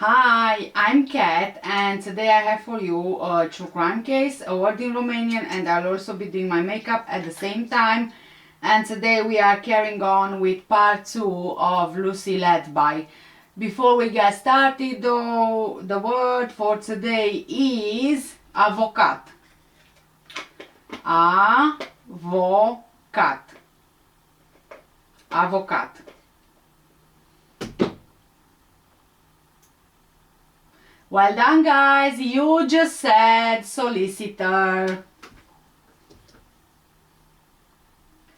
Hi, I'm Kat, and today I have for you a true crime case, a word in Romanian, and I'll also be doing my makeup at the same time. And today we are carrying on with part 2 of Lucy Letby. Before we get started though, the word for today is avocat. Avocat. Avocat. Well done, guys. You just said solicitor.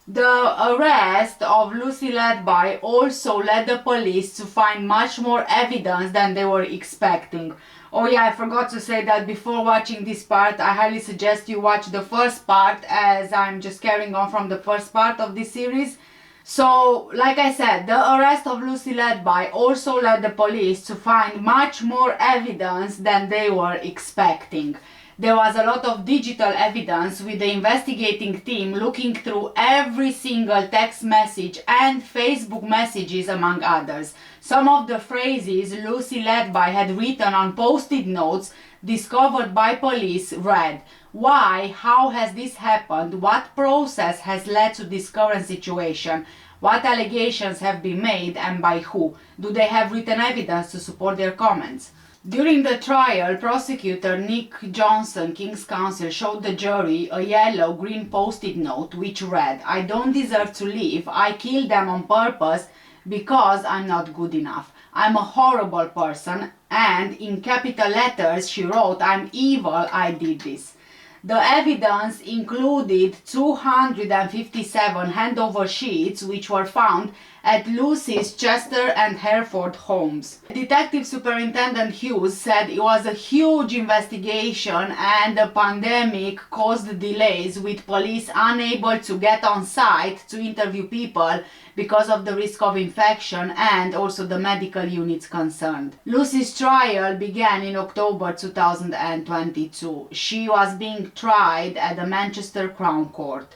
The arrest of Lucy Letby also led the police to find much more evidence than they were expecting. Oh yeah, I forgot to say that before watching this part, I highly suggest you watch the first part, as I'm just carrying on from the first part of this series. So, like I said, the arrest of Lucy Letby also led the police to find much more evidence than they were expecting. There was a lot of digital evidence, with the investigating team looking through every single text message and Facebook messages, among others. Some of the phrases Lucy Letby had written on post-it notes discovered by police read: "Why? How has this happened? What process has led to this current situation? What allegations have been made and by who? Do they have written evidence to support their comments?" During the trial, prosecutor Nick Johnson, King's Counsel, showed the jury a yellow-green post-it note which read, "I don't deserve to live. I killed them on purpose because I'm not good enough. I'm a horrible person," and in capital letters she wrote, "I'm evil, I did this." The evidence included 257 handover sheets which were found at Lucy's Cheshire and Hereford homes. Detective Superintendent Hughes said it was a huge investigation and the pandemic caused delays, with police unable to get on site to interview people because of the risk of infection and also the medical units concerned. Lucy's trial began in October 2022. She was being tried at the Manchester Crown Court.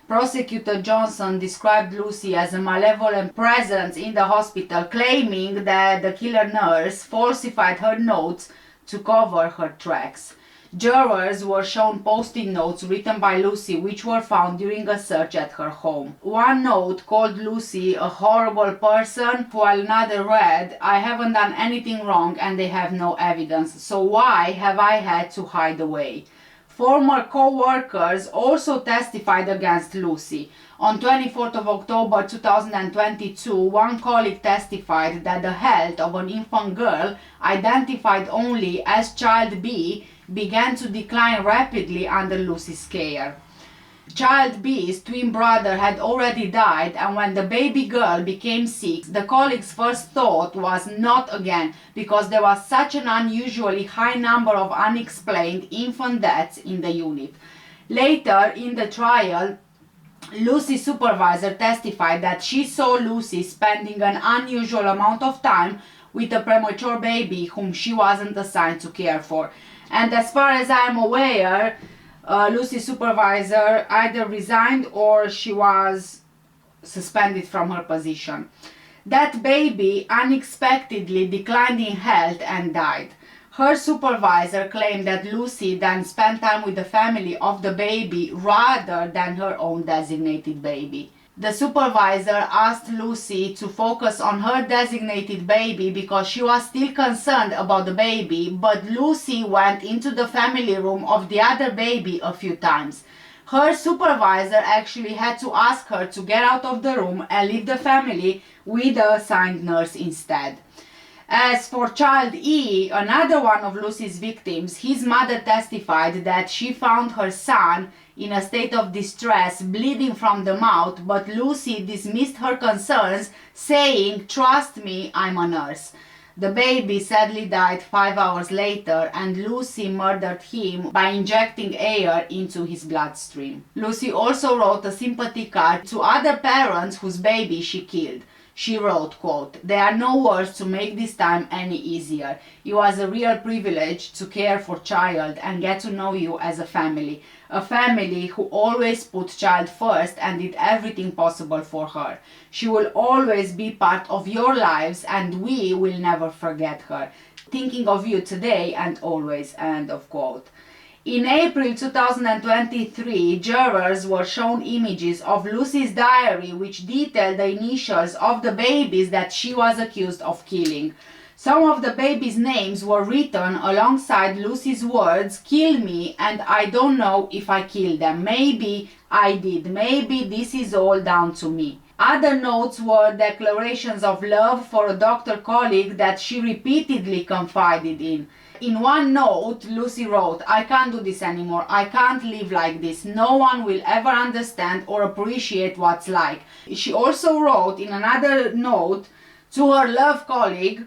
Prosecutor Johnson described Lucy as a malevolent presence in the hospital, claiming that the killer nurse falsified her notes to cover her tracks. Jurors were shown post-it notes written by Lucy which were found during a search at her home. One note called Lucy a horrible person, while another read, "I haven't done anything wrong and they have no evidence, so why have I had to hide away?" Former co-workers also testified against Lucy. On 24th of October 2022, one colleague testified that the health of an infant girl, identified only as Child B, began to decline rapidly under Lucy's care. Child B's twin brother had already died, and when the baby girl became sick, the colleague's first thought was not again, because there was such an unusually high number of unexplained infant deaths in the unit. Later in the trial, Lucy's supervisor testified that she saw Lucy spending an unusual amount of time with a premature baby whom she wasn't assigned to care for. And as far as I am aware, Lucy's supervisor either resigned or she was suspended from her position. That baby unexpectedly declined in health and died. Her supervisor claimed that Lucy then spent time with the family of the baby rather than her own designated baby. The supervisor asked Lucy to focus on her designated baby because she was still concerned about the baby, but Lucy went into the family room of the other baby a few times. Her supervisor actually had to ask her to get out of the room and leave the family with the assigned nurse instead. As for Child E, another one of Lucy's victims, his mother testified that she found her son in a state of distress, bleeding from the mouth, but Lucy dismissed her concerns, saying, "Trust me, I'm a nurse." The baby sadly died 5 hours later, and Lucy murdered him by injecting air into his bloodstream. Lucy also wrote a sympathy card to other parents whose baby she killed. She wrote, quote, "There are no words to make this time any easier. It was a real privilege to care for Child and get to know you as a family who always put Child first and did everything possible for her. She will always be part of your lives and we will never forget her. Thinking of you today and always, end of quote. In April 2023, jurors were shown images of Lucy's diary which detailed the initials of the babies that she was accused of killing. Some of the babies' names were written alongside Lucy's words, "Kill me and I don't know if I killed them. Maybe I did. Maybe this is all down to me." Other notes were declarations of love for a doctor colleague that she repeatedly confided in. In one note, Lucy wrote, "I can't do this anymore. I can't live like this. No one will ever understand or appreciate what's like." She also wrote in another note to her love colleague,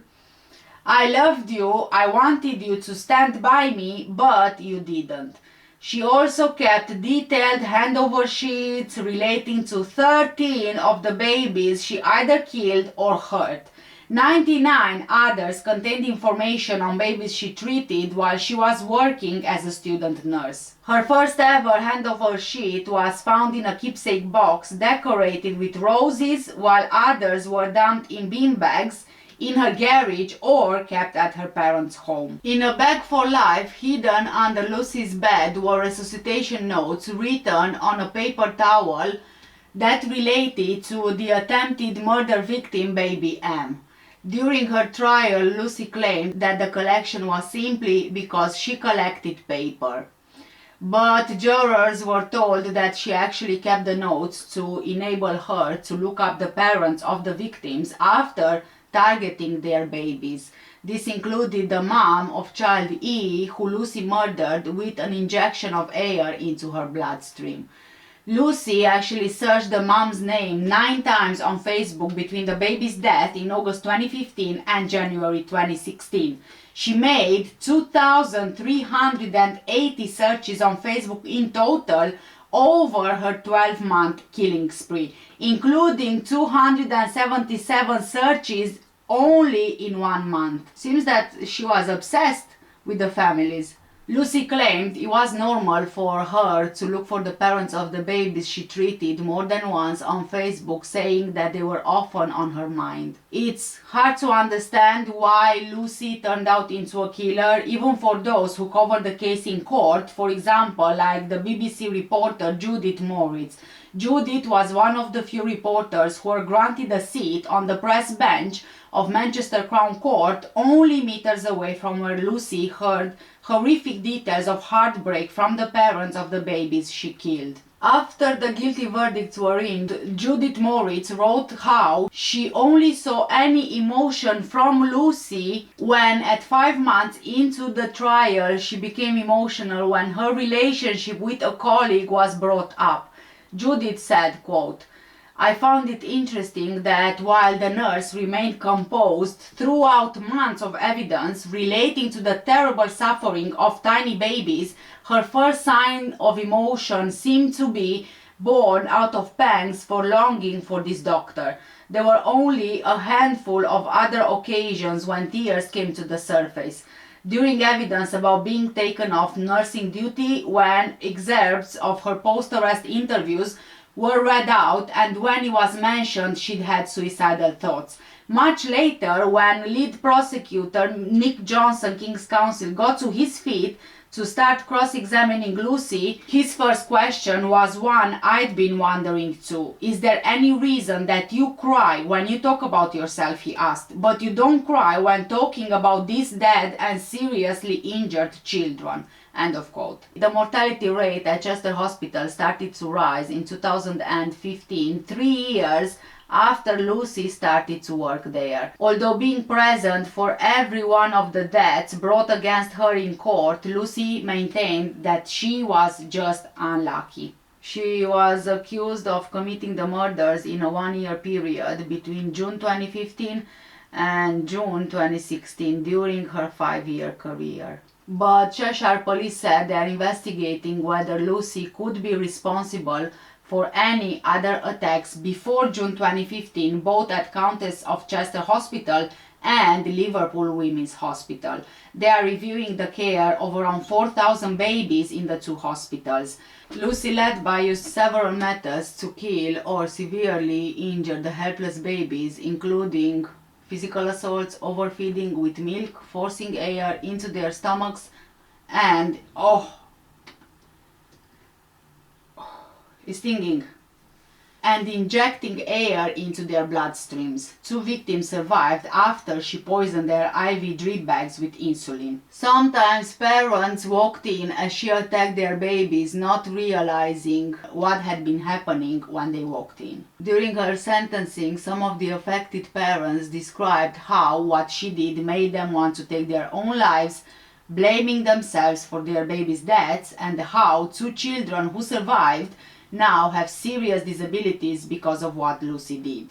"I loved you, I wanted you to stand by me, but you didn't." She also kept detailed handover sheets relating to 13 of the babies she either killed or hurt. 99 others contained information on babies she treated while she was working as a student nurse. Her first ever handover sheet was found in a keepsake box decorated with roses, while others were dumped in bean bags in her garage or kept at her parents' home. In a bag for life hidden under Lucy's bed were resuscitation notes written on a paper towel that related to the attempted murder victim, baby M. During her trial, Lucy claimed that the collection was simply because she collected paper. But jurors were told that she actually kept the notes to enable her to look up the parents of the victims after targeting their babies. This included the mom of child E, who Lucy murdered with an injection of air into her bloodstream. Lucy actually searched the mom's name 9 times on Facebook between the baby's death in August 2015 and January 2016. She made 2,380 searches on Facebook in total over her 12-month killing spree, including 277 searches only in 1 month. Seems that she was obsessed with the families. Lucy claimed it was normal for her to look for the parents of the babies she treated more than once on Facebook, saying that they were often on her mind. It's hard to understand why Lucy turned out into a killer, even for those who covered the case in court, for example, like the BBC reporter Judith Moritz. Judith was one of the few reporters who were granted a seat on the press bench of Manchester Crown Court, only meters away from where Lucy heard horrific details of heartbreak from the parents of the babies she killed. After the guilty verdicts were in, Judith Moritz wrote how she only saw any emotion from Lucy when at 5 months into the trial she became emotional when her relationship with a colleague was brought up. Judith said, quote, "I found it interesting that while the nurse remained composed throughout months of evidence relating to the terrible suffering of tiny babies, her first sign of emotion seemed to be born out of pangs for longing for this doctor. There were only a handful of other occasions when tears came to the surface. During evidence about being taken off nursing duty, when excerpts of her post-arrest interviews were read out, and when it was mentioned she'd had suicidal thoughts. Much later, when lead prosecutor Nick Johnson, King's Counsel, got to his feet to start cross-examining Lucy, his first question was one I'd been wondering too. Is there any reason that you cry when you talk about yourself, he asked, but you don't cry when talking about these dead and seriously injured children? End of quote. The mortality rate at Cheshire Hospital started to rise in 2015, 3 years after Lucy started to work there. Although being present for every one of the deaths brought against her in court, Lucy maintained that she was just unlucky. She was accused of committing the murders in a 1-year period between June 2015 and June 2016 during her 5-year career. But Cheshire police said they are investigating whether Lucy could be responsible for any other attacks before June 2015, both at Countess of Chester Hospital and Liverpool Women's Hospital. They are reviewing the care of around 4,000 babies in the 2 hospitals. Lucy Letby used several methods to kill or severely injure the helpless babies, including physical assaults, overfeeding with milk, forcing air into their stomachs, and stinging, and injecting air into their bloodstreams. 2 victims survived after she poisoned their IV drip bags with insulin. Sometimes parents walked in as she attacked their babies, not realizing what had been happening when they walked in. During her sentencing, some of the affected parents described how what she did made them want to take their own lives, blaming themselves for their babies' deaths, and how 2 children who survived now have serious disabilities because of what Lucy did.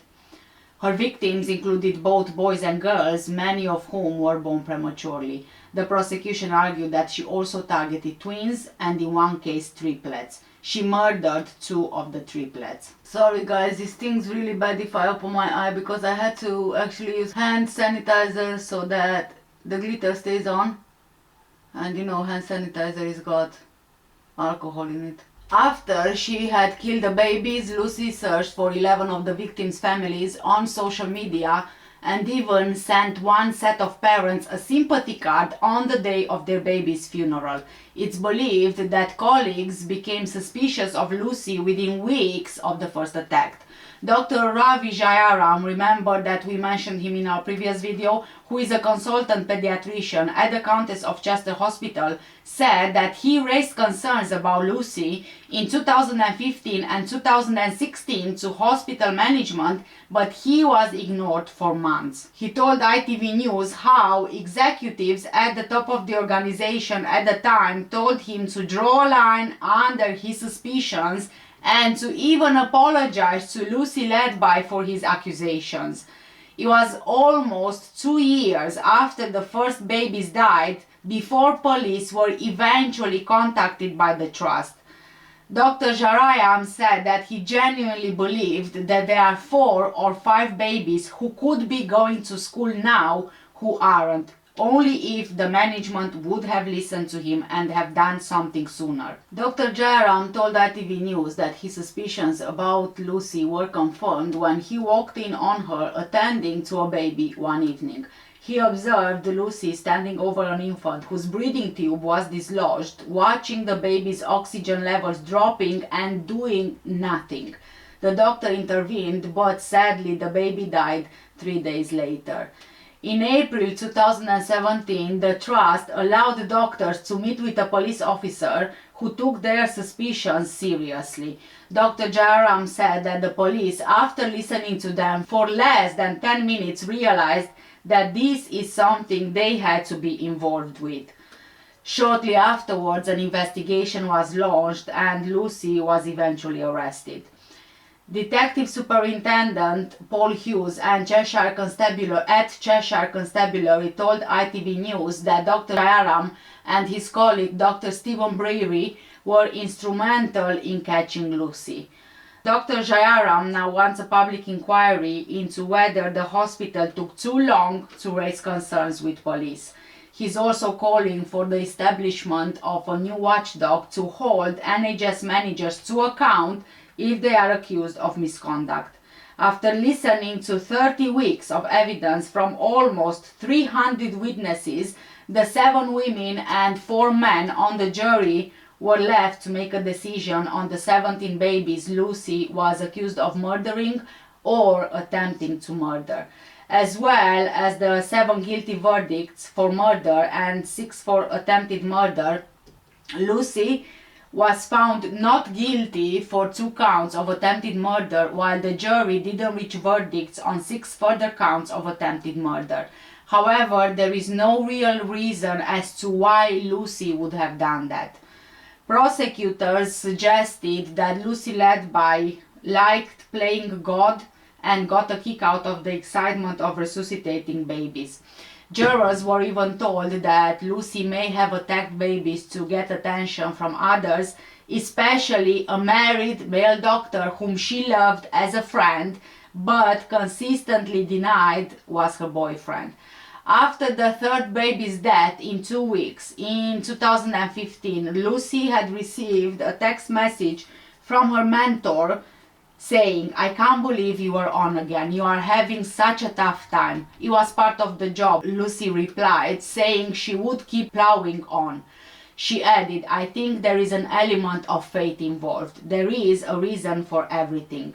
Her victims included both boys and girls, many of whom were born prematurely. The prosecution argued that she also targeted twins and in one case triplets. She murdered 2 of the triplets. Sorry guys, this thing's really bad if I open my eye because I had to actually use hand sanitizer so that the glitter stays on. And you know, hand sanitizer has got alcohol in it. After she had killed the babies, Lucy searched for 11 of the victims' families on social media and even sent one set of parents a sympathy card on the day of their baby's funeral. It's believed that colleagues became suspicious of Lucy within weeks of the first attack. Dr. Ravi Jayaram, remember that we mentioned him in our previous video, who is a consultant pediatrician at the Countess of Chester Hospital, said that he raised concerns about Lucy in 2015 and 2016 to hospital management, but he was ignored for months. He told ITV News how executives at the top of the organization at the time told him to draw a line under his suspicions and to even apologize to Lucy Letby for his accusations. It was almost 2 years after the first babies died before police were eventually contacted by the trust. Dr. Jarayam said that he genuinely believed that there are 4 or 5 babies who could be going to school now who aren't, only if the management would have listened to him and have done something sooner. Dr. Jayaram told ITV News that his suspicions about Lucy were confirmed when he walked in on her attending to a baby one evening. He observed Lucy standing over an infant whose breathing tube was dislodged, watching the baby's oxygen levels dropping and doing nothing. The doctor intervened, but sadly the baby died 3 days later. In April 2017, the trust allowed doctors to meet with a police officer who took their suspicions seriously. Dr. Jayaram said that the police, after listening to them for less than 10 minutes, realized that this is something they had to be involved with. Shortly afterwards, an investigation was launched and Lucy was eventually arrested. Detective Superintendent Paul Hughes and Cheshire Constabulary told ITV News that Dr. Jayaram and his colleague Dr. Stephen Breary were instrumental in catching Lucy. Dr. Jayaram now wants a public inquiry into whether the hospital took too long to raise concerns with police. He's also calling for the establishment of a new watchdog to hold NHS managers to account if they are accused of misconduct. After listening to 30 weeks of evidence from almost 300 witnesses, the 7 women and 4 men on the jury were left to make a decision on the 17 babies Lucy was accused of murdering or attempting to murder, as well as the 7 guilty verdicts for murder and 6 for attempted murder. Lucy was found not guilty for 2 counts of attempted murder, while the jury didn't reach verdicts on 6 further counts of attempted murder. However, there is no real reason as to why Lucy would have done that. Prosecutors suggested that Lucy Letby liked playing God and got a kick out of the excitement of resuscitating babies. Jurors were even told that Lucy may have attacked babies to get attention from others, especially a married male doctor whom she loved as a friend, but consistently denied was her boyfriend. After the 3rd baby's death in 2 weeks, in 2015, Lucy had received a text message from her mentor saying, "I can't believe you are on again. You are having such a tough time." "It was part of the job," Lucy replied, saying she would keep plowing on. She added, "I think there is an element of fate involved. There is a reason for everything."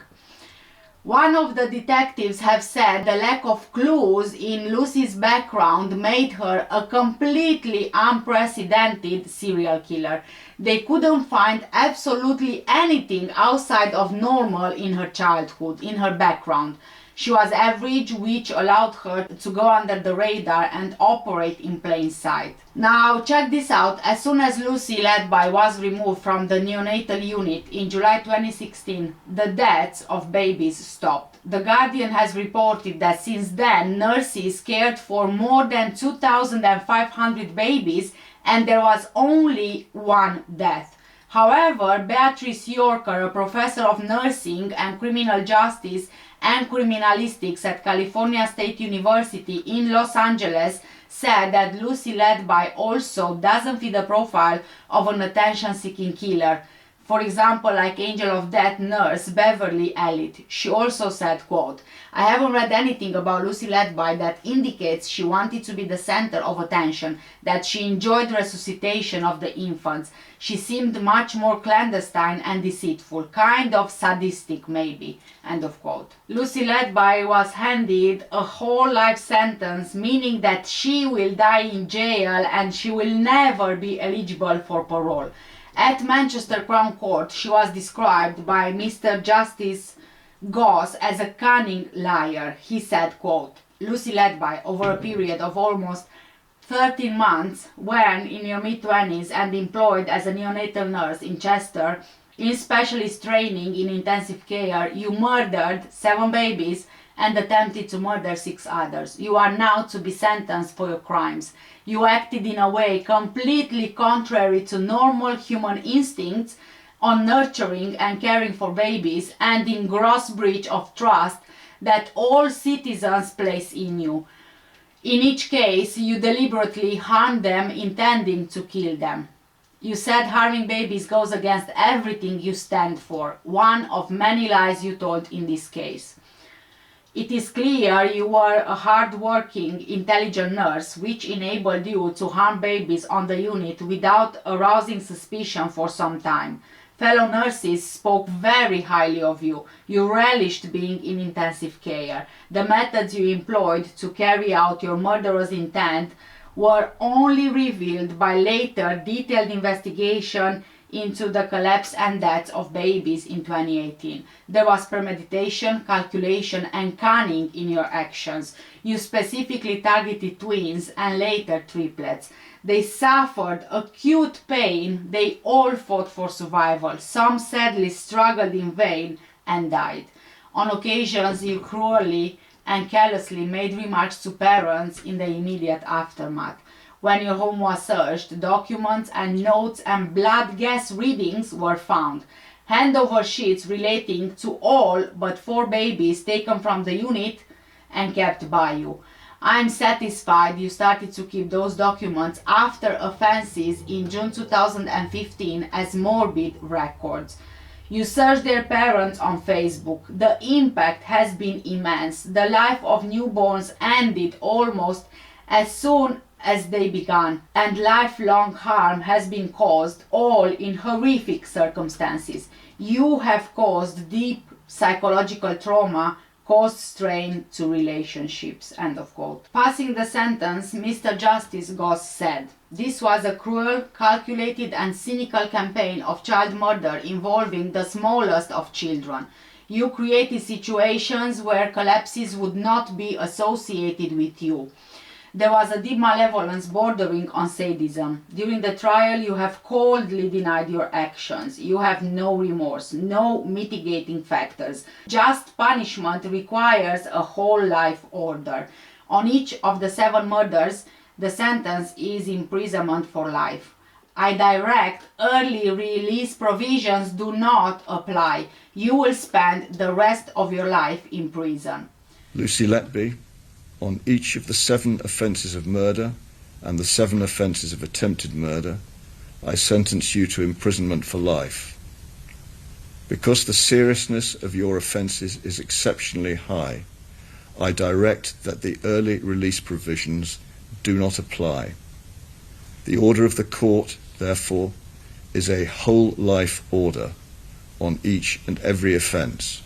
One of the detectives have said the lack of clues in Lucy's background made her a completely unprecedented serial killer. They couldn't find absolutely anything outside of normal in her childhood, in her background. She was average, which allowed her to go under the radar and operate in plain sight. Now check this out. As soon as Lucy Letby was removed from the neonatal unit in July 2016, the deaths of babies stopped. The Guardian has reported that since then, nurses cared for more than 2,500 babies and there was only one death. However, Beatrice Yorker, a professor of nursing and criminal justice and criminalistics at California State University in Los Angeles, said that Lucy Letby also doesn't fit the profile of an attention-seeking killer. For example, like Angel of Death nurse Beverly Elliott. She also said, quote, "I haven't read anything about Lucy Letby that indicates she wanted to be the center of attention, that she enjoyed resuscitation of the infants. She seemed much more clandestine and deceitful, kind of sadistic maybe," end of quote. Lucy Letby was handed a whole life sentence, meaning that she will die in jail and she will never be eligible for parole. At Manchester Crown Court, she was described by Mr. Justice Goss as a cunning liar. He said, quote, "Lucy Letby, over a period of almost 13 months, when in your mid-20s and employed as a neonatal nurse in Cheshire, in specialist training in intensive care, you murdered 7 babies and attempted to murder 6 others. You are now to be sentenced for your crimes. You acted in a way completely contrary to normal human instincts on nurturing and caring for babies and in gross breach of trust that all citizens place in you. In each case, you deliberately harmed them, intending to kill them. You said harming babies goes against everything you stand for, one of many lies you told in this case. It is clear you were a hard-working, intelligent nurse, which enabled you to harm babies on the unit without arousing suspicion for some time. Fellow nurses spoke very highly of you. You relished being in intensive care. The methods you employed to carry out your murderous intent were only revealed by later detailed investigation into the collapse and deaths of babies in 2018. There was premeditation, calculation and cunning in your actions. You specifically targeted twins and later triplets. They suffered acute pain. They all fought for survival. Some sadly struggled in vain and died. On occasions, you cruelly and carelessly made remarks to parents in the immediate aftermath. When your home was searched, documents and notes and blood gas readings were found. Handover sheets relating to all but 4 babies taken from the unit and kept by you. I'm satisfied you started to keep those documents after offenses in June 2015 as morbid records. You searched their parents on Facebook. The impact has been immense. The life of newborns ended almost as soon as they began, and lifelong harm has been caused, all in horrific circumstances. You have caused deep psychological trauma, caused strain to relationships." End of quote. Passing the sentence, Mr. Justice Goss said, "This was a cruel, calculated and cynical campaign of child murder involving the smallest of children. You created situations where collapses would not be associated with you. There was a deep malevolence bordering on sadism. During the trial, you have coldly denied your actions. You have no remorse, no mitigating factors. Just punishment requires a whole life order. On each of the 7 murders, the sentence is imprisonment for life. I direct early release provisions do not apply. You will spend the rest of your life in prison." Lucy Letby, on each of the 7 offences of murder and the 7 offences of attempted murder, I sentence you to imprisonment for life. Because the seriousness of your offences is exceptionally high, I direct that the early release provisions do not apply. The order of the court, therefore, is a whole life order on each and every offence,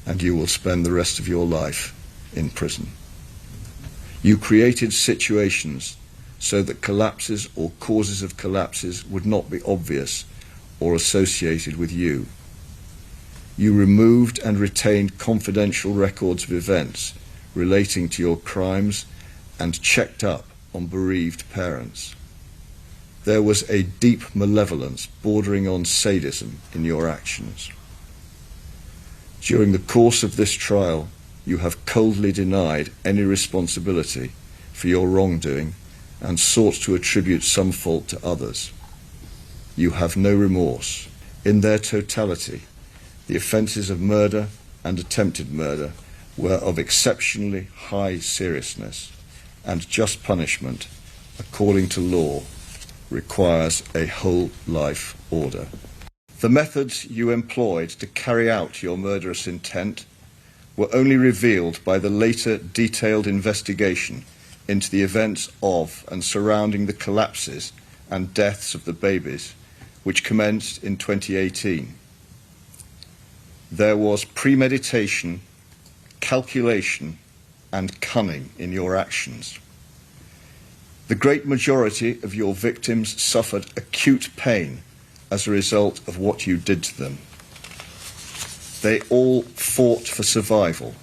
and you will spend the rest of your life in prison. You created situations so that collapses or causes of collapses would not be obvious or associated with you. You removed and retained confidential records of events relating to your crimes and checked up on bereaved parents. There was a deep malevolence bordering on sadism in your actions. During the course of this trial, you have coldly denied any responsibility for your wrongdoing and sought to attribute some fault to others. You have no remorse. In their totality, the offences of murder and attempted murder were of exceptionally high seriousness, and just punishment, according to law, requires a whole life order. The methods you employed to carry out your murderous intent were only revealed by the later detailed investigation into the events of and surrounding the collapses and deaths of the babies, which commenced in 2018. There was premeditation, calculation, and cunning in your actions. The great majority of your victims suffered acute pain as a result of what you did to them. They all fought for survival.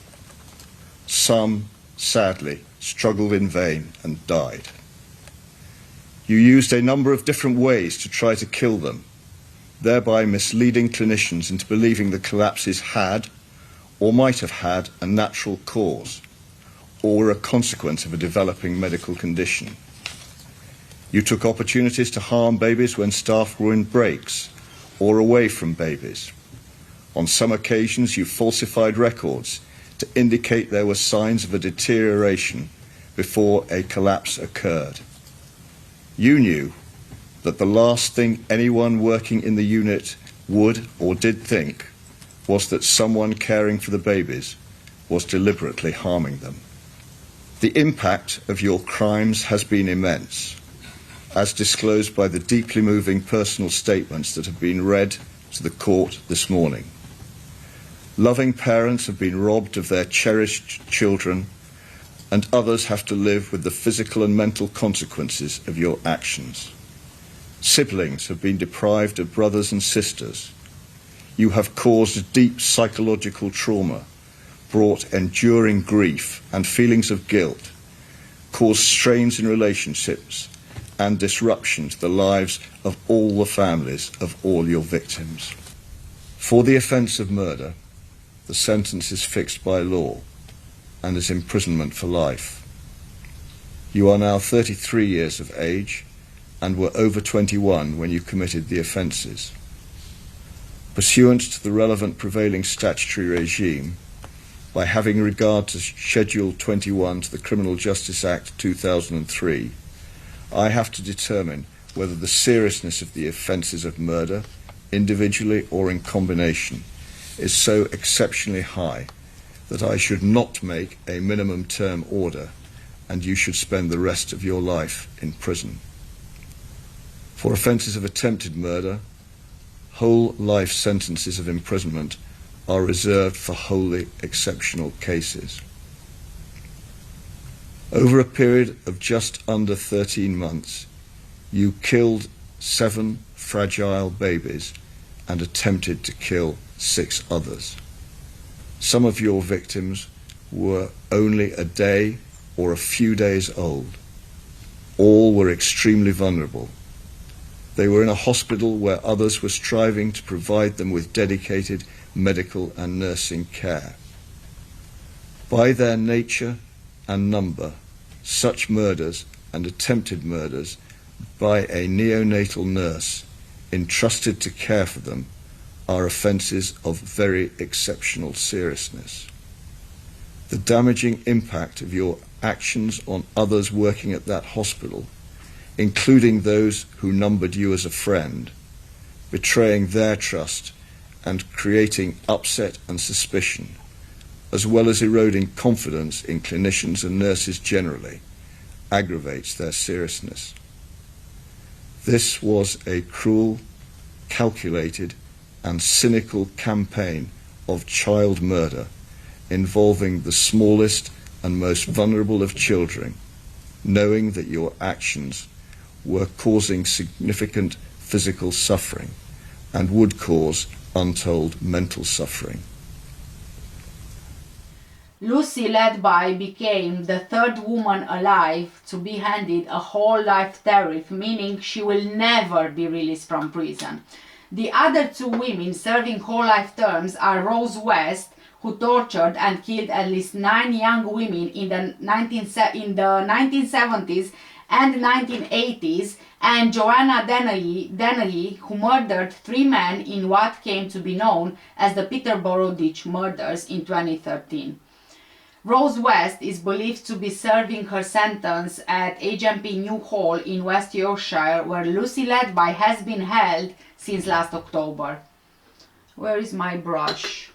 Some, sadly, struggled in vain and died. You used a number of different ways to try to kill them, thereby misleading clinicians into believing the collapses had or might have had a natural cause or were a consequence of a developing medical condition. You took opportunities to harm babies when staff were in breaks or away from babies. On some occasions, you falsified records to indicate there were signs of a deterioration before a collapse occurred. You knew that the last thing anyone working in the unit would or did think was that someone caring for the babies was deliberately harming them. The impact of your crimes has been immense, as disclosed by the deeply moving personal statements that have been read to the court this morning. Loving parents have been robbed of their cherished children, and others have to live with the physical and mental consequences of your actions. Siblings have been deprived of brothers and sisters. You have caused deep psychological trauma, brought enduring grief and feelings of guilt, caused strains in relationships, and disruption to the lives of all the families of all your victims. For the offence of murder, the sentence is fixed by law and is imprisonment for life. You are now 33 years of age and were over 21 when you committed the offences. Pursuant to the relevant prevailing statutory regime, by having regard to Schedule 21 to the Criminal Justice Act 2003, I have to determine whether the seriousness of the offences of murder, individually or in combination, is so exceptionally high that I should not make a minimum term order and you should spend the rest of your life in prison. For offences of attempted murder, whole life sentences of imprisonment are reserved for wholly exceptional cases. Over a period of just under 13 months, you killed 7 fragile babies and attempted to kill 6 others. Some of your victims were only a day or a few days old. All were extremely vulnerable. They were in a hospital where others were striving to provide them with dedicated medical and nursing care. By their nature and number, such murders and attempted murders by a neonatal nurse entrusted to care for them are offences of very exceptional seriousness. The damaging impact of your actions on others working at that hospital, including those who numbered you as a friend, betraying their trust and creating upset and suspicion, as well as eroding confidence in clinicians and nurses generally, aggravates their seriousness. This was a cruel, calculated and cynical campaign of child murder involving the smallest and most vulnerable of children, knowing that your actions were causing significant physical suffering and would cause untold mental suffering. Lucy Letby became the third woman alive to be handed a whole life tariff, meaning she will never be released from prison. The other two women serving whole life terms are Rose West, who tortured and killed at least 9 young women in the 1970s and 1980s, and Joanna Dennehy, who murdered 3 men in what came to be known as the Peterborough Ditch murders in 2013. Rose West is believed to be serving her sentence at HMP New Hall in West Yorkshire, where Lucy Letby has been held since last October. Where is my brush?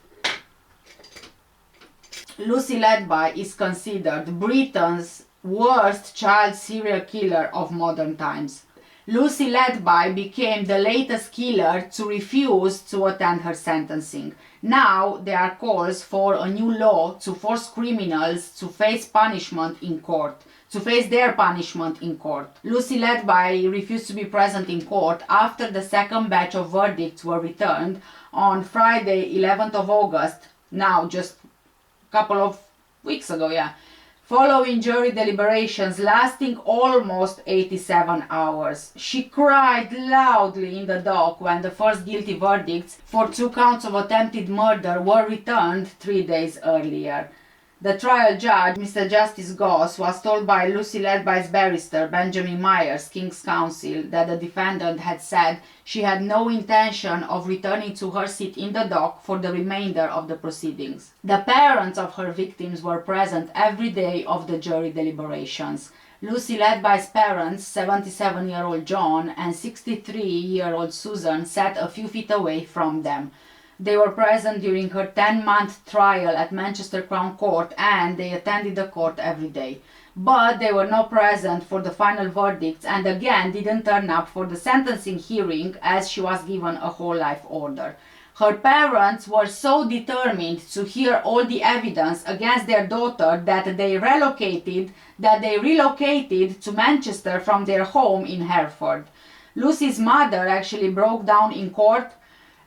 Lucy Letby is considered Britain's worst child serial killer of modern times. Lucy Letby became the latest killer to refuse to attend her sentencing. Now there are calls for a new law to force criminals to face punishment in court, to face their punishment in court. Lucy Letby refused to be present in court after the second batch of verdicts were returned on Friday, 11th of August, now just a couple of weeks ago, following jury deliberations lasting almost 87 hours. She cried loudly in the dock when the first guilty verdicts for 2 counts of attempted murder were returned 3 days earlier. The trial judge, Mr. Justice Goss, was told by Lucy Letby's barrister, Benjamin Myers, King's Counsel, that the defendant had said she had no intention of returning to her seat in the dock for the remainder of the proceedings. The parents of her victims were present every day of the jury deliberations. Lucy Letby's parents, 77-year-old John and 63-year-old Susan, sat a few feet away from them. They were present during her 10-month trial at Manchester Crown Court, and they attended the court every day. But they were not present for the final verdicts and again didn't turn up for the sentencing hearing, as she was given a whole life order. Her parents were so determined to hear all the evidence against their daughter that they relocated to Manchester from their home in Hereford. Lucy's mother actually broke down in court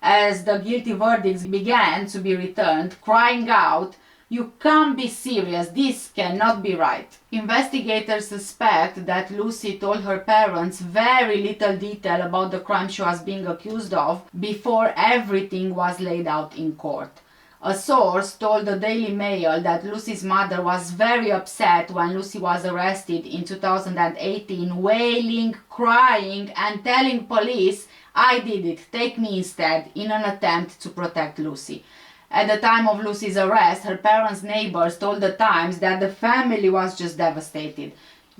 as the guilty verdicts began to be returned, crying out, "You can't be serious, this cannot be right." Investigators suspect that Lucy told her parents very little detail about the crime she was being accused of before everything was laid out in court. A source told the Daily Mail that Lucy's mother was very upset when Lucy was arrested in 2018, wailing, crying and telling police, "I did it, take me instead," in an attempt to protect Lucy. At the time of Lucy's arrest, her parents' neighbors told the Times that the family was just devastated.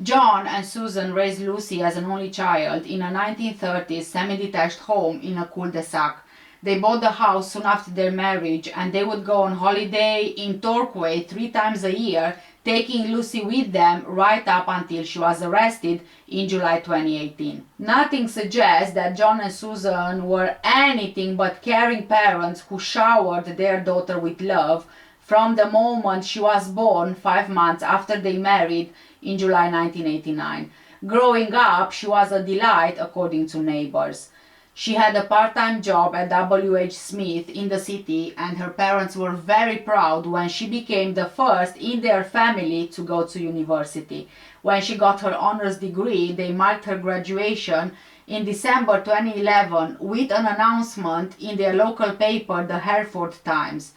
John and Susan raised Lucy as an only child in a 1930s semi-detached home in a cul-de-sac. They bought the house soon after their marriage, and they would go on holiday in Torquay 3 times a year, taking Lucy with them right up until she was arrested in July 2018. Nothing suggests that John and Susan were anything but caring parents who showered their daughter with love from the moment she was born 5 months after they married in July 1989. Growing up, she was a delight, according to neighbors. She had a part-time job at W.H. Smith in the city, and her parents were very proud when she became the first in their family to go to university. When she got her honors degree, they marked her graduation in December 2011 with an announcement in their local paper, the Hereford Times.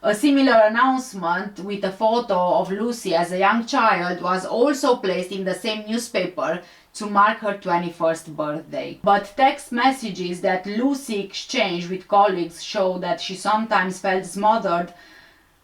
A similar announcement with a photo of Lucy as a young child was also placed in the same newspaper to mark her 21st birthday. But text messages that Lucy exchanged with colleagues show that she sometimes felt smothered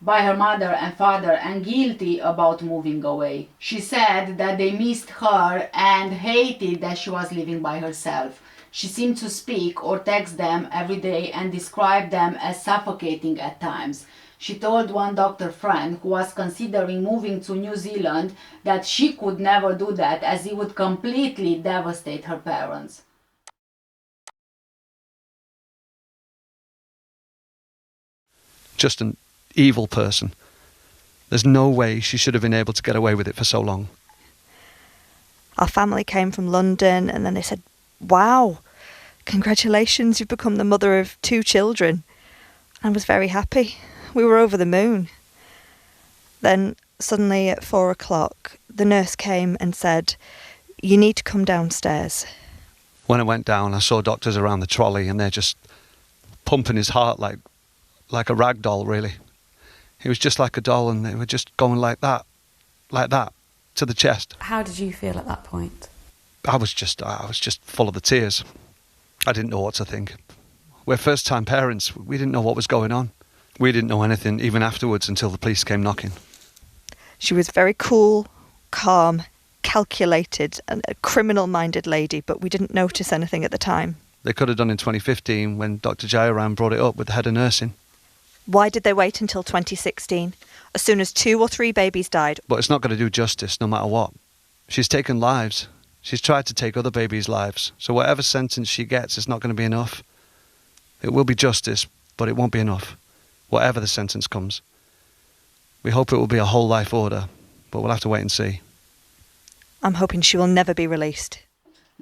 by her mother and father and guilty about moving away. She said that they missed her and hated that she was living by herself. She seemed to speak or text them every day and described them as suffocating at times. She told one doctor friend who was considering moving to New Zealand that she could never do that as it would completely devastate her parents. Just an evil person. There's no way she should have been able to get away with it for so long. Our family came from London and then they said, "Wow, congratulations, you've become the mother of 2 children." I was very happy. We were over the moon. Then suddenly at 4 o'clock, the nurse came and said, "You need to come downstairs." When I went down, I saw doctors around the trolley and they're just pumping his heart like a rag doll, really. He was just like a doll and they were just going like that, to the chest. How did you feel at that point? I was just full of the tears. I didn't know what to think. We're first-time parents. We didn't know what was going on. We didn't know anything even afterwards until the police came knocking. She was very cool, calm, calculated, and a criminal-minded lady, but we didn't notice anything at the time. They could have done in 2015 when Dr. Jayaram brought it up with the head of nursing. Why did they wait until 2016? As soon as 2 or 3 babies died. But it's not going to do justice no matter what. She's taken lives. She's tried to take other babies' lives. So whatever sentence she gets is not going to be enough. It will be justice, but it won't be enough. Whatever the sentence comes. We hope it will be a whole life order, but we'll have to wait and see. I'm hoping she will never be released.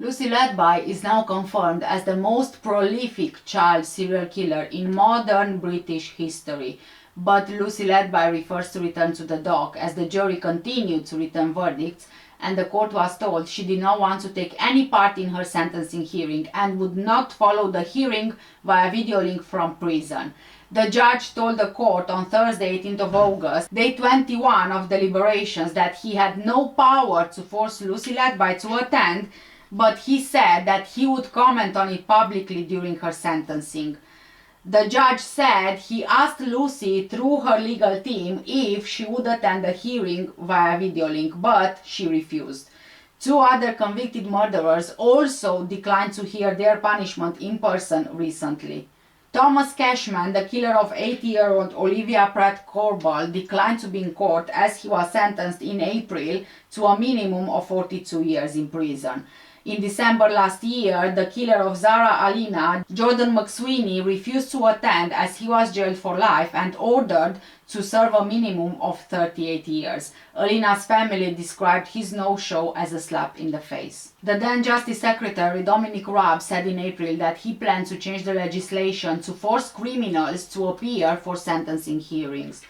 Lucy Letby is now confirmed as the most prolific child serial killer in modern British history. But Lucy Letby refers to return to the dock as the jury continued to return verdicts, and the court was told she did not want to take any part in her sentencing hearing and would not follow the hearing via video link from prison. The judge told the court on Thursday, 18th of August, day 21 of deliberations, that he had no power to force Lucy Letby to attend, but he said that he would comment on it publicly during her sentencing. The judge said he asked Lucy through her legal team if she would attend the hearing via video link, but she refused. 2 other convicted murderers also declined to hear their punishment in person recently. Thomas Cashman, the killer of 80-year-old Olivia Pratt-Corball, declined to be in court as he was sentenced in April to a minimum of 42 years in prison. In December last year, the killer of Zara Alina, Jordan McSweeney, refused to attend as he was jailed for life and ordered to serve a minimum of 38 years. Alina's family described his no-show as a slap in the face. The then Justice Secretary Dominic Raab said in April that he planned to change the legislation to force criminals to appear for sentencing hearings.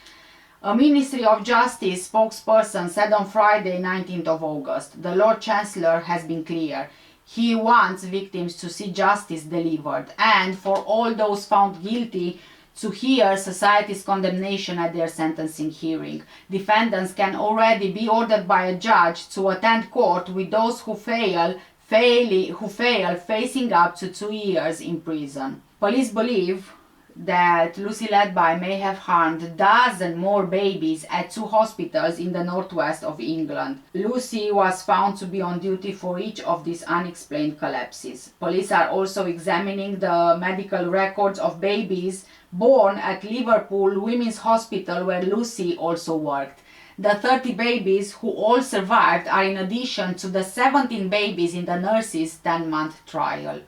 A Ministry of Justice spokesperson said on Friday, 19th of August, the Lord Chancellor has been clear. He wants victims to see justice delivered and for all those found guilty to hear society's condemnation at their sentencing hearing. Defendants can already be ordered by a judge to attend court with those who fail facing up to 2 years in prison. Police believe that Lucy Letby may have harmed a dozen more babies at 2 hospitals in the northwest of England. Lucy was found to be on duty for each of these unexplained collapses. Police are also examining the medical records of babies born at Liverpool Women's Hospital, where Lucy also worked. The 30 babies who all survived are in addition to the 17 babies in the nurse's 10-month trial.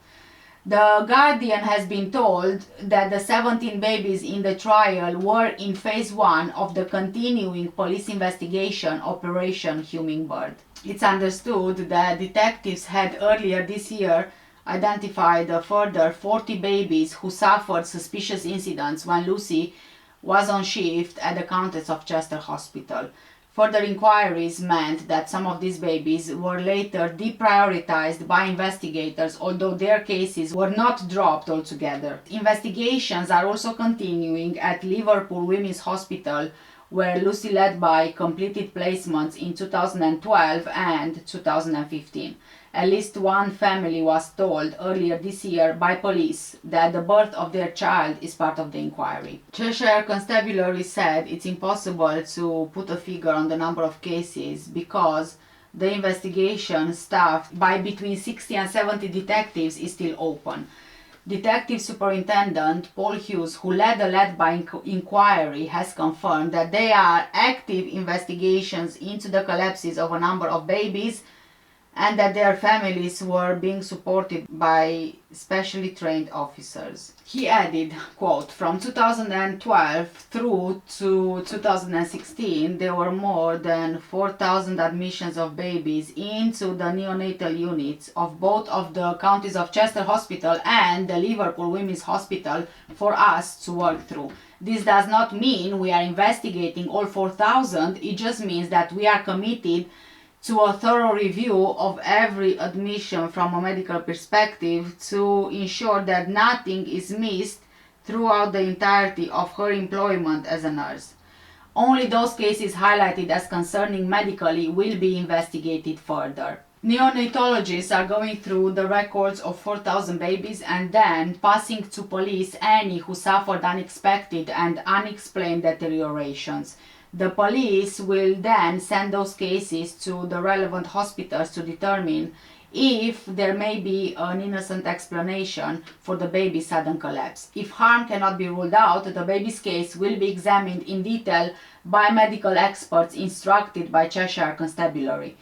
The Guardian has been told that the 17 babies in the trial were in phase 1 of the continuing police investigation Operation Hummingbird. It's understood that detectives had earlier this year identified a further 40 babies who suffered suspicious incidents when Lucy was on shift at the Countess of Chester Hospital. Further inquiries meant that some of these babies were later deprioritized by investigators, although their cases were not dropped altogether. Investigations are also continuing at Liverpool Women's Hospital, where Lucy Letby completed placements in 2012 and 2015. At least one family was told earlier this year by police that the birth of their child is part of the inquiry. Cheshire Constabulary said it's impossible to put a figure on the number of cases because the investigation staffed by between 60 and 70 detectives is still open. Detective Superintendent Paul Hughes, who led the Letby inquiry, has confirmed that there are active investigations into the collapses of a number of babies and that their families were being supported by specially trained officers. He added, quote, "From 2012 through to 2016, there were more than 4,000 admissions of babies into the neonatal units of both of the counties of Chester Hospital and the Liverpool Women's Hospital for us to work through. This does not mean we are investigating all 4,000, it just means that we are committed to a thorough review of every admission from a medical perspective to ensure that nothing is missed throughout the entirety of her employment as a nurse. Only those cases highlighted as concerning medically will be investigated further." Neonatologists are going through the records of 4,000 babies and then passing to police any who suffered unexpected and unexplained deteriorations. The police will then send those cases to the relevant hospitals to determine if there may be an innocent explanation for the baby's sudden collapse. If harm cannot be ruled out, the baby's case will be examined in detail by medical experts instructed by Cheshire Constabulary.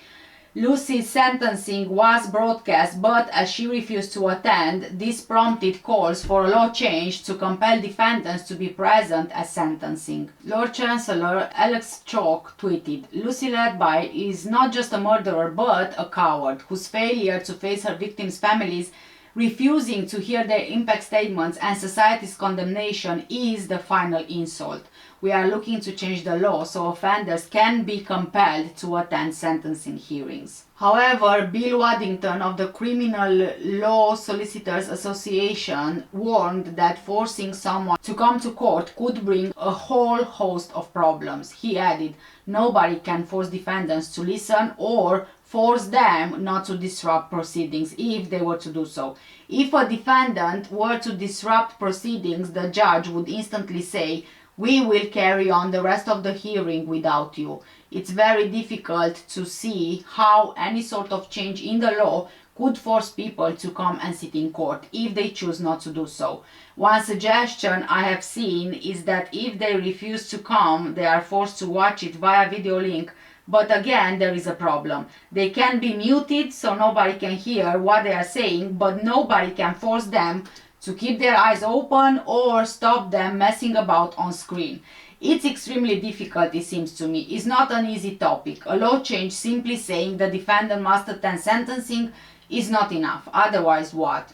Lucy's sentencing was broadcast, but as she refused to attend, this prompted calls for a law change to compel defendants to be present at sentencing. Lord Chancellor Alex Chalk tweeted, "Lucy Letby is not just a murderer but a coward whose failure to face her victims' families, refusing to hear their impact statements and society's condemnation is the final insult. We are looking to change the law so offenders can be compelled to attend sentencing hearings." However, Bill Waddington of the Criminal Law Solicitors Association warned that forcing someone to come to court could bring a whole host of problems. He added, "Nobody can force defendants to listen or force them not to disrupt proceedings if they were to do so. If a defendant were to disrupt proceedings, the judge would instantly say, 'We will carry on the rest of the hearing without you.' It's very difficult to see how any sort of change in the law could force people to come and sit in court if they choose not to do so. One suggestion I have seen is that if they refuse to come, they are forced to watch it via video link. But again, there is a problem. They can be muted so nobody can hear what they are saying, but nobody can force them to keep their eyes open or stop them messing about on screen. It's extremely difficult, it seems to me. It's not an easy topic. A law change simply saying the defendant must attend sentencing is not enough. Otherwise, what?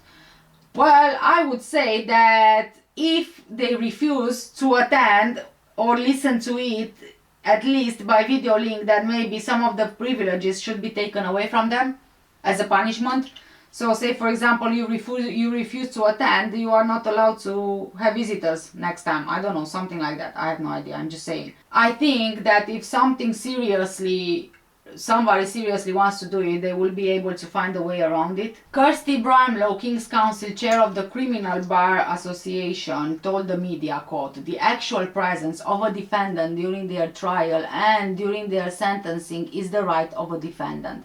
Well, I would say that if they refuse to attend or listen to it, at least by video link, then maybe some of the privileges should be taken away from them as a punishment. So say for example you refuse to attend, you are not allowed to have visitors next time. I don't know, something like that. I have no idea, I'm just saying. I think that if somebody seriously wants to do it, they will be able to find a way around it. Kirsty Brimlow, King's Counsel, chair of the Criminal Bar Association, told the media, quote, "The actual presence of a defendant during their trial and during their sentencing is the right of a defendant.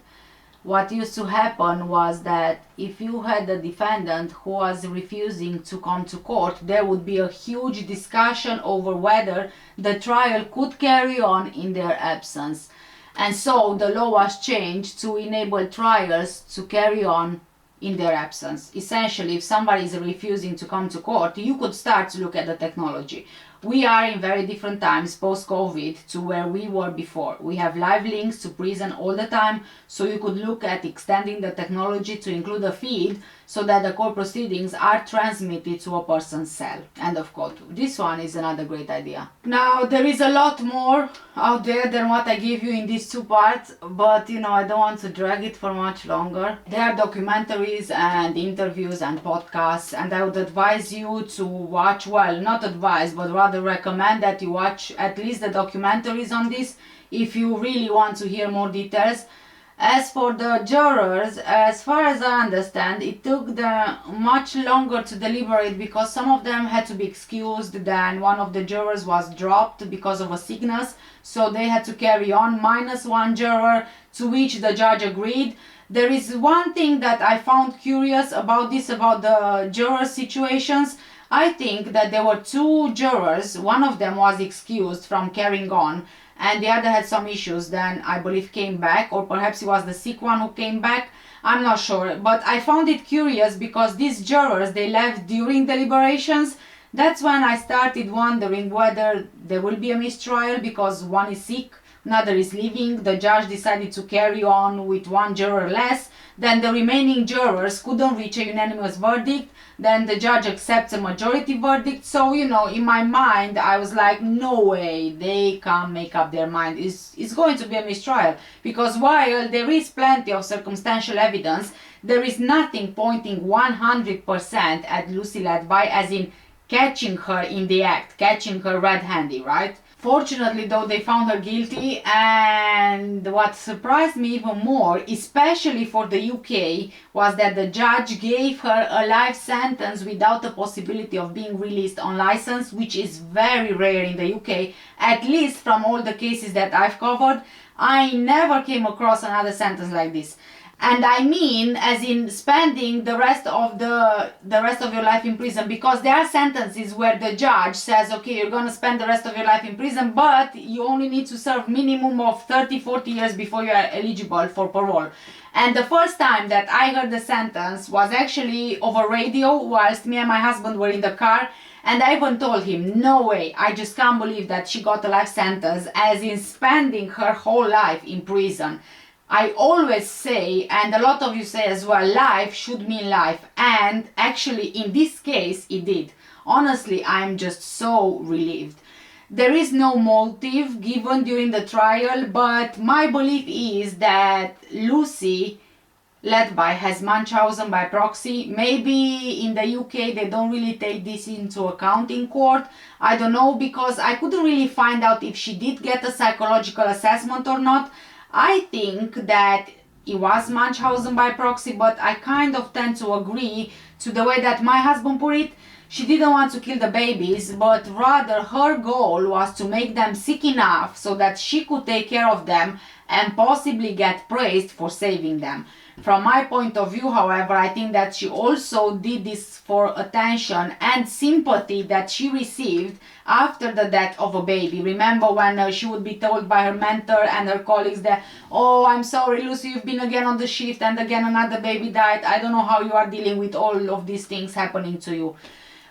What used to happen was that if you had a defendant who was refusing to come to court, there would be a huge discussion over whether the trial could carry on in their absence. And so the law was changed to enable trials to carry on in their absence. Essentially, if somebody is refusing to come to court, you could start to look at the technology. We are in very different times post-COVID to where we were before. We have live links to prison all the time, so you could look at extending the technology to include a feed so that the court proceedings are transmitted to a person's cell." End of quote. This one is another great idea. Now, there is a lot more out there than what I gave you in these two parts, but I don't want to drag it for much longer. There are documentaries and interviews and podcasts, and I would advise you to watch, well, not advise, but rather recommend that you watch at least the documentaries on this if you really want to hear more details. As for the jurors, as far as I understand, it took them much longer to deliberate because some of them had to be excused, then one of the jurors was dropped because of a sickness, so they had to carry on, minus one juror, to which the judge agreed. There is one thing that I found curious about this, about the juror situations. I think that there were two jurors, one of them was excused from carrying on, and the other had some issues, then I believe came back, or perhaps he was the sick one who came back, I'm not sure. But I found it curious because these jurors, they left during deliberations. That's when I started wondering whether there will be a mistrial because one is sick, another is leaving, the judge decided to carry on with one juror less, then the remaining jurors couldn't reach a unanimous verdict, then the judge accepts a majority verdict. So, you know, in my mind I was like, no way, they can't make up their mind, it's going to be a mistrial, because while there is plenty of circumstantial evidence, there is nothing pointing 100% at Lucy Letby, as in catching her in the act, catching her red-handed, right? Fortunately though, they found her guilty, and what surprised me even more, especially for the UK, was that the judge gave her a life sentence without the possibility of being released on license, which is very rare in the UK, at least from all the cases that I've covered. I never came across another sentence like this. And I mean, as in spending the rest of your life in prison, because there are sentences where the judge says, okay, you're gonna spend the rest of your life in prison, but you only need to serve minimum of 30-40 years before you are eligible for parole. And the first time that I heard the sentence was actually over radio whilst me and my husband were in the car, and I even told him, no way, I just can't believe that she got a life sentence, as in spending her whole life in prison. I always say, and a lot of you say as well, life should mean life, and actually in this case it did. Honestly, I'm just so relieved. There is no motive given during the trial, but my belief is that Lucy Letby has Munchausen by proxy. Maybe in the UK they don't really take this into account in court. I don't know, because I couldn't really find out if she did get a psychological assessment or not. I think that it was Munchausen by proxy, but I kind of tend to agree to the way that my husband put it. She didn't want to kill the babies, but rather her goal was to make them sick enough so that she could take care of them and possibly get praised for saving them. From my point of view, however, I think that she also did this for attention and sympathy that she received after the death of a baby. Remember when she would be told by her mentor and her colleagues that, oh, I'm sorry Lucy, you've been again on the shift and again another baby died. I don't know how you are dealing with all of these things happening to you.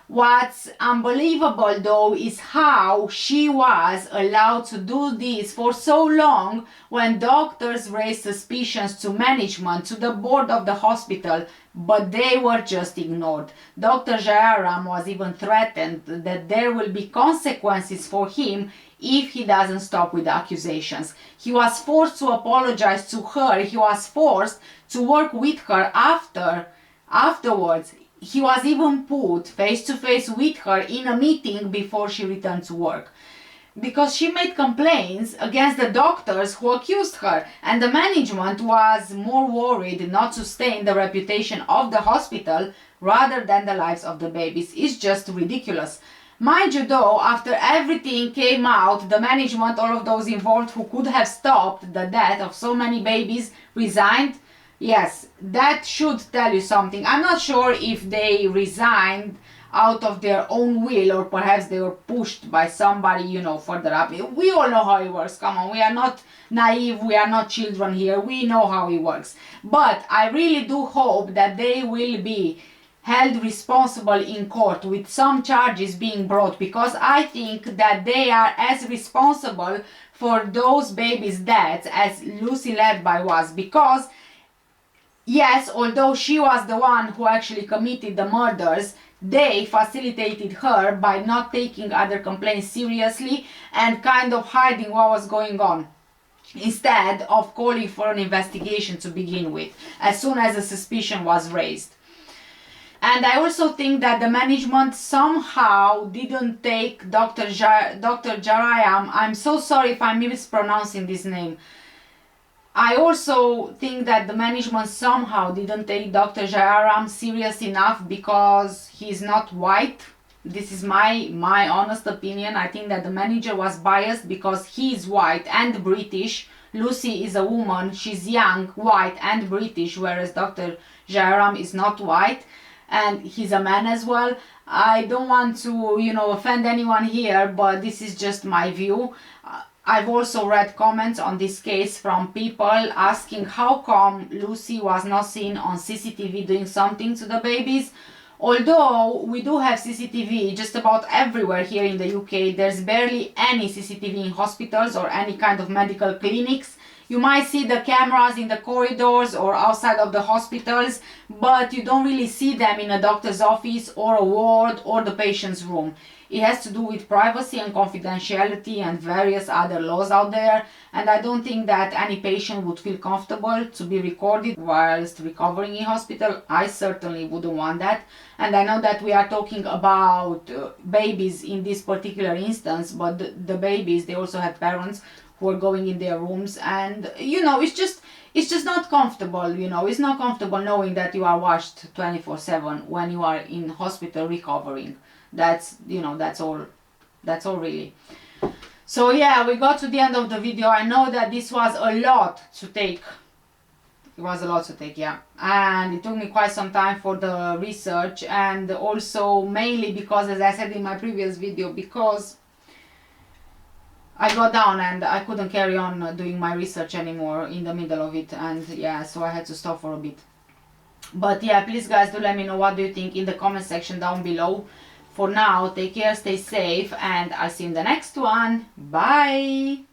What's unbelievable though is how she was allowed to do this for so long when doctors raised suspicions to management, to the board of the hospital, but they were just ignored. Dr. Jayaram was even threatened that there will be consequences for him if he doesn't stop with the accusations. He was forced to apologize to her, he was forced to work with her afterwards. He was even put face to face with her in a meeting before she returned to work, because she made complaints against the doctors who accused her, and the management was more worried not to stain the reputation of the hospital rather than the lives of the babies. It's just ridiculous. Mind you though, after everything came out, the management, all of those involved who could have stopped the death of so many babies, resigned. Yes, that should tell you something. I'm not sure if they resigned out of their own will or perhaps they were pushed by somebody, you know, further up. We all know how it works. Come on, we are not naive, we are not children here. We know how it works. But I really do hope that they will be held responsible in court with some charges being brought, because I think that they are as responsible for those babies' deaths as Lucy Letby was, because yes, although she was the one who actually committed the murders, they facilitated her by not taking other complaints seriously and kind of hiding what was going on, instead of calling for an investigation to begin with, as soon as a suspicion was raised. And I also think that the management somehow didn't take Dr. Jarayam, I'm so sorry if I'm mispronouncing this name, I also think that the management somehow didn't take Dr. Jayaram serious enough because he's not white. This is my honest opinion. I think that the manager was biased because he's white and British. Lucy is a woman, she's young, white and British, whereas Dr. Jayaram is not white and he's a man as well. I don't want to, offend anyone here, but this is just my view. I've also read comments on this case from people asking how come Lucy was not seen on CCTV doing something to the babies. Although we do have CCTV just about everywhere here in the UK, there's barely any CCTV in hospitals or any kind of medical clinics. You might see the cameras in the corridors or outside of the hospitals, but you don't really see them in a doctor's office or a ward or the patient's room. It has to do with privacy and confidentiality and various other laws out there, and I don't think that any patient would feel comfortable to be recorded whilst recovering in hospital. I certainly wouldn't want that. And I know that we are talking about babies in this particular instance, but the babies, they also had parents who are going in their rooms, and it's just not comfortable. It's not comfortable knowing that you are watched 24/7 when you are in hospital recovering. That's all really. So yeah, we got to the end of the video. I know that this was a lot to take. It was a lot to take, yeah, and it took me quite some time for the research, and also mainly because, as I said in my previous video, because I got down and I couldn't carry on doing my research anymore in the middle of it, and yeah, so I had to stop for a bit. But yeah, please guys, do let me know what do you think in the comment section down below. For now, take care, stay safe, and I'll see you in the next one. Bye!